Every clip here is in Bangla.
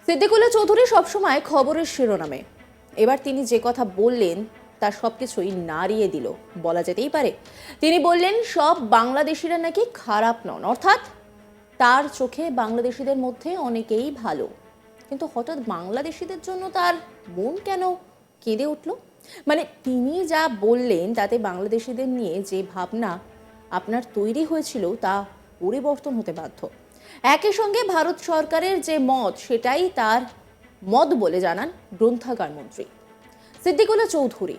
সিদ্দিকুল্লাহ চৌধুরী সবসময় খবরের শিরোনামে। এবার তিনি যে কথা বললেন তার সবকিছুই নাড়িয়ে দিল বলা যেতেই পারে। তিনি বললেন সব বাংলাদেশিরা নাকি খারাপ নন, অর্থাৎ তার চোখে বাংলাদেশিদের মধ্যে অনেকেই ভালো। কিন্তু হঠাৎ বাংলাদেশিদের জন্য তার মন কেন কেঁদে উঠল? মানে তিনি যা বললেন তাতে বাংলাদেশিদের নিয়ে যে ভাবনা আপনার তৈরি হয়েছিল তা পরিবর্তন হতে বাধ্য। একই সঙ্গে ভারত সরকারের যে মত সেটাই তার মত বলে জানান গ্রন্থাগার মন্ত্রী সিদ্দিকুল্লাহ চৌধুরী।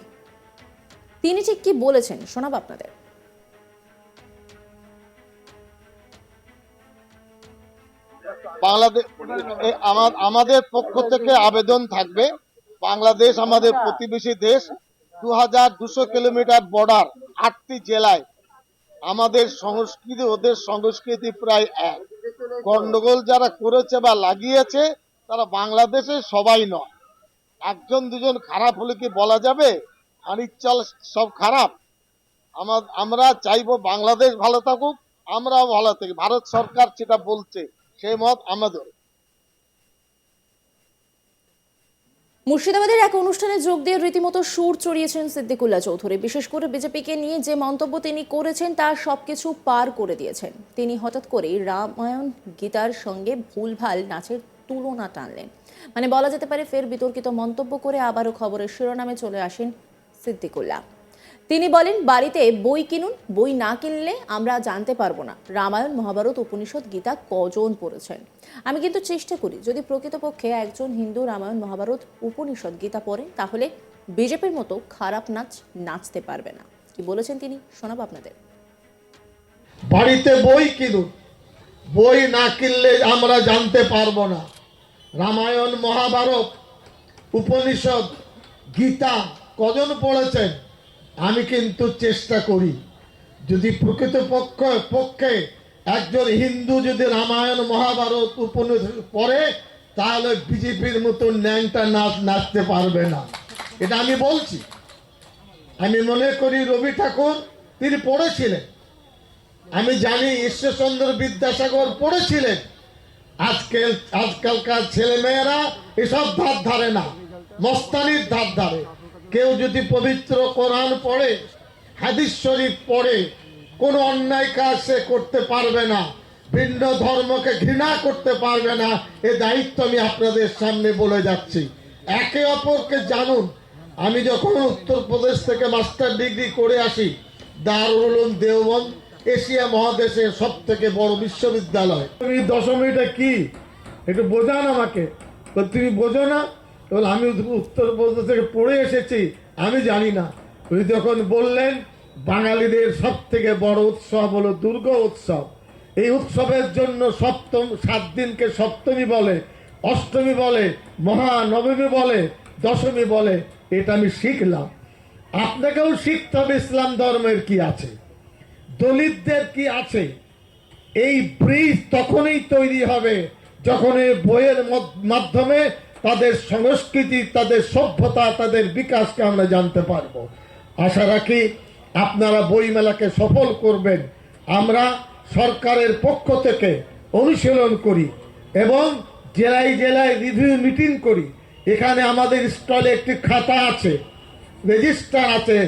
তিনি ঠিক কি বলেছেন শোনাব আপনাদের। বাংলাদেশ আমাদের পক্ষ থেকে আবেদন থাকবে, বাংলাদেশ আমাদের প্রতিবেশী দেশ, 2200 কিলোমিটার বর্ডার, 8টি জেলায়। আমাদের সংস্কৃতি ওদের সংস্কৃতি প্রায় এক। গন্ডগোল যারা করেছে বা লাগিয়েছে তারা বাংলাদেশের সবাই নয়। একজন দুজন খারাপ হলে কি বলা যাবে আনিচ্ছাল সব খারাপ? আমরা চাইবো বাংলাদেশ ভালো থাকুক, আমরাও ভালো থাকি। ভারত সরকার যেটা বলছে সেই মত আমাদের। মুর্শিদাবাদের এক অনুষ্ঠানে যোগ দিয়ে রীতিমতো সুর চড়িয়েছেন সিদ্দিকুল্লাহ চৌধুরী। বিশেষ করে বিজেপিকে নিয়ে যে মন্তব্য তিনি করেছেন তার সবকিছু পার করে দিয়েছেন। তিনি হঠাৎ করে রামায়ণ গীতার সঙ্গে ভুলভাল নাচের তুলনা টানলেন। মানে বলা যেতে পারে ফের বিতর্কিত মন্তব্য করে আবারও খবরের শিরোনামে চলে আসেন সিদ্দিকুল্লাহ। তিনি বলেন বাড়িতে বই কিনুন, বই না কিনলে আমরা জানতে পারবো না রামায়ণ মহাভারত উপনিষদ গীতা কজন পড়েছেন। আমি কিন্তু চেষ্টা করি, যদি প্রকৃতপক্ষে একজন হিন্দু রামায়ণ মহাভারত উপনিষদ গীতা পড়েন তাহলে বিজেপির মতো খারাপ নাচ নাচতে পারবে না। কি বলেছেন তিনি শোনাবো আপনাদের। বাড়িতে বই কিনুন, বই না কিনলে আমরা জানতে পারবো না রামায়ণ মহাভারত উপনিষদ গীতা কজন পড়েছেন। আমি কিন্তু চেষ্টা করি, যদি পক্ষে একজন হিন্দু যদি রামায়ণ মহাভারত উপনিষদ পড়ে তাহলে বিজেপির মতো ন্যাংটা নাচ নাচতে পারবে না। এটা আমি বলছি। আমি মনে করি রবি ঠাকুর তিনি পড়েছিলেন, আমি জানি ঈশ্বরচন্দ্র বিদ্যাসাগর পড়েছিলেন। আজকালকার ছেলেমেয়েরা এসব ধার ধারে না, মস্তানির ধার ধারে। কেউ যদি পবিত্র কোরআন পড়ে, হাদিস শরীফ পড়ে, কোনো অন্যায় কাজ সে করতে পারবে না, ভিন্ন ধর্মকে ঘৃণা করতে পারবে না। এ দায়িত্ব আমি আপনাদের সামনে বলে যাচ্ছি। একে অপরকে জানুন। আমি যখন উত্তরপ্রদেশ থেকে মাস্টার ডিগ্রি করে আসি, দারুল উলুম দেওবন্দ এশিয়া মহাদেশের সব থেকে বড় বিশ্ববিদ্যালয়। তুমি দশমীটা কি একটু বোঝান আমাকে। তুমি বোঝো না? আমি উত্তরপ্রদেশ থেকে পড়ে এসেছি, আমি জানি না। উনি যখন বললেন বাঙালিদের সব থেকে বড় উৎসব হলো দুর্গা উৎসব, এই উৎসবের জন্য 7 দিনকে সপ্তমী বলে, অষ্টমী বলে, মহানবমী বলে, দশমী বলে। এটা আমি শিখলাম। আপনাকেও শিখতে হবে ইসলাম ধর্মের কি আছে, দলিতদের কি আছে। এই ব্রিজ তখনই তৈরি হবে যখন এই বইয়ের মাধ্যমে তাদের সংস্কৃতি, তাদের সভ্যতা, তাদের বিকাশকে আমরা জানতে পারবো। আশা রাখি আপনারা বই মেলাকে সফল করবেন। আমরা সরকারের পক্ষ থেকে অনুশীলন করি এবং জেলায় জেলায় রিভিউ মিটিং করি। এখানে আমাদের স্টলে একটি খাতা আছে, রেজিস্টার আছে।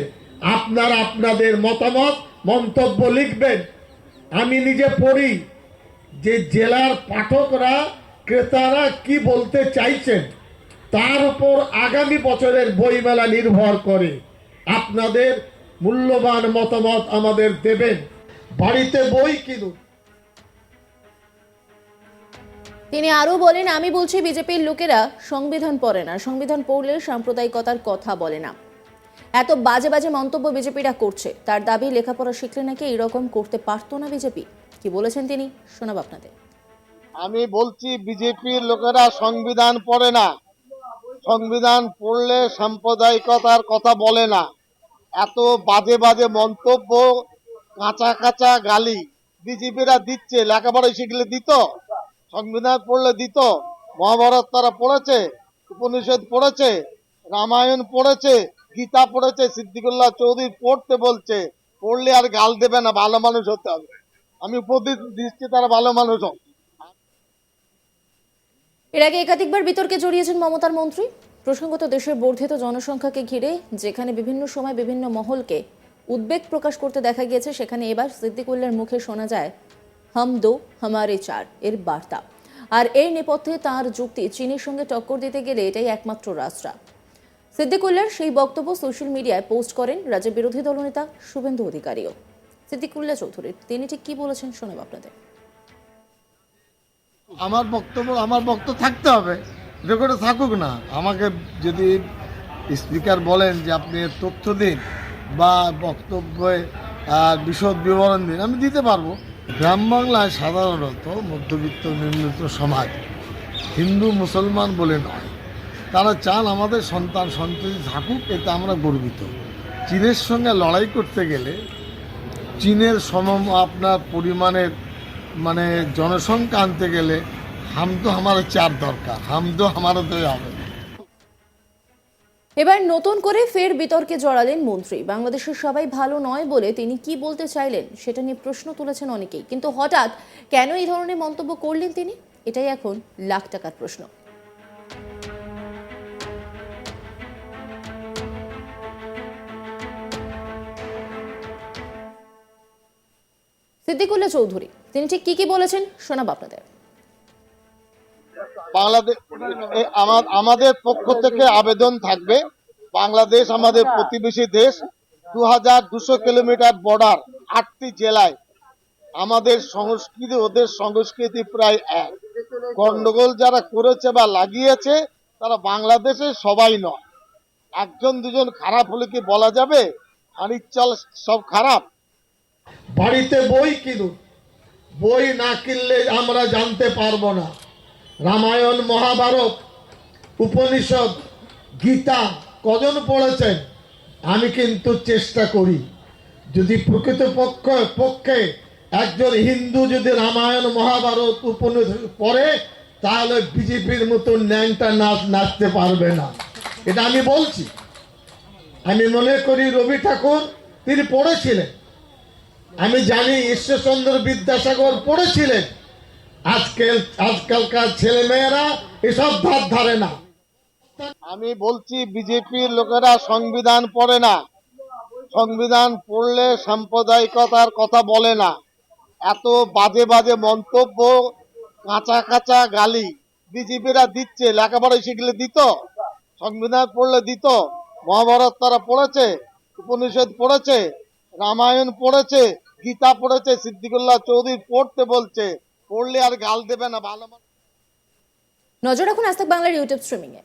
আপনারা আপনাদের মতামত মন্তব্য লিখবেন। আমি নিজে পড়ি যে জেলার পাঠকরা, ক্রেতারা কি বলতে চাইছেন, তার উপর আগামী বছরের বইমেলা নির্ভর করে। আপনাদের মূল্যবান মতামত আমাদের দেবেন। বাড়িতে বই কিনুন। তিনি আরো বলেন, আমি বলছি বিজেপির লোকেরা সংবিধান পড়ে না, সংবিধান পড়লে সাম্প্রদায়িকতার কথা বলে না। এত বাজে বাজে মন্তব্য বিজেপিরা করছে। তার দাবি লেখাপড়া শিখলে নাকি এরকম করতে পারতো না বিজেপি। কি বলেছেন তিনি শোনাব আপনাদের। আমি বলছি বিজেপির লোকেরা সংবিধান পড়ে না, সংবিধান পড়লে সাম্প্রদায়িকতার কথা বলে না। এত বাজে বাজে মন্তব্য, কাঁচা কাঁচা গালি বিজেপিরা দিচ্ছে। লেখাপড়া শিখলে দিত? সংবিধান পড়লে দিত? মহাভারত তারা পড়েছে, উপনিষদ পড়েছে, রামায়ণ পড়েছে, গীতা পড়েছে। সিদ্দিকুল্লাহ চৌধুরী পড়তে বলছে, পড়লে আর গাল দেবে না, ভালো মানুষ হতে হবে। আমি উপদেশ দিচ্ছি তারা ভালো মানুষ হোক। এর আগে একাধিকবার বিতর্কে জড়িয়েছেন মমতার মন্ত্রী। প্রসঙ্গত দেশের বর্ধিত জনসংখ্যাকে ঘিরে যেখানে বিভিন্ন সময় বিভিন্ন মহলকে উদ্বেগ প্রকাশ করতে দেখা গিয়েছে, সেখানে এবার সিদ্দিকুল্লার মুখে শোনা যায় হাম দো হামারে চার এর বার্তা। আর এর নেপথ্যে তাঁর যুক্তি, চীনের সঙ্গে টক্কর দিতে গেলে এটাই একমাত্র রাস্তা। সিদ্দিকুল্লার সেই বক্তব্য সোশ্যাল মিডিয়ায় পোস্ট করেন রাজ্যের বিরোধী দলনেতা শুভেন্দু অধিকারীও। সিদ্দিকুল্লাহ চৌধুরী তিনি ঠিক কি বলেছেন শোনাব আপনাদের। আমার বক্তব্য থাকতে হবে, রেকর্ডে থাকুক না। আমাকে যদি স্পিকার বলেন যে আপনি এর তথ্য দিন বা বক্তব্যে বিশদ বিবরণ দিন, আমি দিতে পারবো। গ্রাম বাংলায় সাধারণত মধ্যবিত্ত নিম্নবিত্ত সমাজ, হিন্দু মুসলমান বলে নয়, তারা চান আমাদের সন্তান সন্ততি থাকুক, এতে আমরা গর্বিত। চীনের সঙ্গে লড়াই করতে গেলে চীনের আপনার পরিমাণের মানে জনসংখ্যা আনতে গেলে হাম তো আমার চার দরকার, হাম তো আমারও তো হবে। এবার নতুন করে ফের বিতর্কে জড়ালেন মন্ত্রী। বাংলাদেশের সবাই ভালো নয় বলে তিনি কি বলতে চাইলেন সেটা নিয়ে প্রশ্ন তুলেছেন অনেকেই, কিন্তু হঠাৎ কেন এই ধরনের মন্তব্য করলেন তিনি, এটাই এখন লাখ টাকার প্রশ্ন। সিদ্দিকুল্লাহ চৌধুরী তিনি ঠিক কি বলেছেন শোনাব আপনাদের। বাংলাদেশ আমাদের পক্ষ থেকে আবেদন থাকবে, বাংলাদেশ আমাদের প্রতিবেশী দেশ, 2200 কিলোমিটার বর্ডার, 8টি জেলায়। আমাদের সংস্কৃতি ওদের সংস্কৃতি প্রায় এক। গন্ডগোল যারা করেছে বা লাগিয়েছে তারা বাংলাদেশের সবাই নয়। একজন দুজন খারাপ হলে কি বলা যাবে আনিচ্ছল সব খারাপ? বাড়িতে বই কিনুন, বই না কিনলে আমরা জানতে পারবো না। রামায়ণ, মহাভারত, উপনিষদ, গীতা কজন পড়েছেন? আমি কিন্তু চেষ্টা করি, যদি প্রকৃত পক্ষে একজন হিন্দু যদি রামায়ণ মহাভারত উপনিষদ পড়ে, তাহলে বিজেপির মতো ন্যাংটা নাচতে পারবে না। এটা আমি বলছি। আমি মনে করি রবি ঠাকুর তিনি পড়েছিলেন, আমি জানি ঈশ্বরচন্দ্র বিদ্যাসাগর পড়েছিলেন। আজকালকার ছেলে মেয়েরা এসব ধার ধারে না। আমি বলছি বিজেপির লোকেরা সংবিধান পড়ে না, সংবিধান পড়লে সাম্প্রদায়িকতার কথা বলে না। এত বাজে বাজে মন্তব্য, কাঁচা কাঁচা গালি বিজেপিরা দিচ্ছে। লেখাপড়া শিখলে দিত, সংবিধান পড়লে দিত। মহাভারত তারা পড়েছে, উপনিষদ পড়েছে, রামায়ণ পড়েছে, গীতা পড়েছে। সিদ্দিকুল্লাহ চৌধুরী পড়তে বলছে, পড়লে আর গাল দেবে না। ভালো নজর রাখুন আজ তাক বাংলার ইউটিউব স্ট্রিমিং এ।